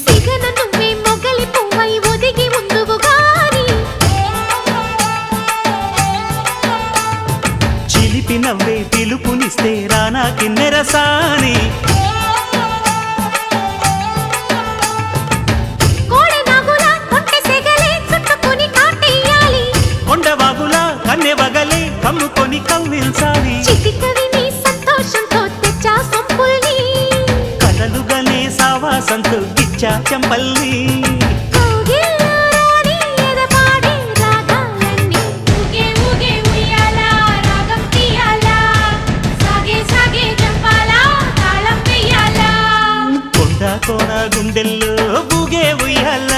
సిగన నువ్వే మొగలి పువ్వై ఒదిగి ఉందువు గాని చిలిపి నవ్వే పిలుపునిస్తే రానా కిన్నెరసాని కోడెనాగులా కొంటె సెగలే చుట్టుకొని కాటేయాలి కొండవాగులా కన్నెవగలే కమ్ముకొని కవ్వించాలి చిటికవి నీ సంతోషంతో తెచ్చా సంపుల్ని కలలుగానే సావాసంతో గిచ్చా చెంపల్ని కోగిల్లో రాణి ఎదపాడే రాగాలన్నీ ఊగే ఊగే ఉయ్యాలా రాగం తీయాలా సాగే సాగే జంపాలా తాళం వెయ్యాలా కొండ కోన గుండెల్లో బూగే ఉయ్యాల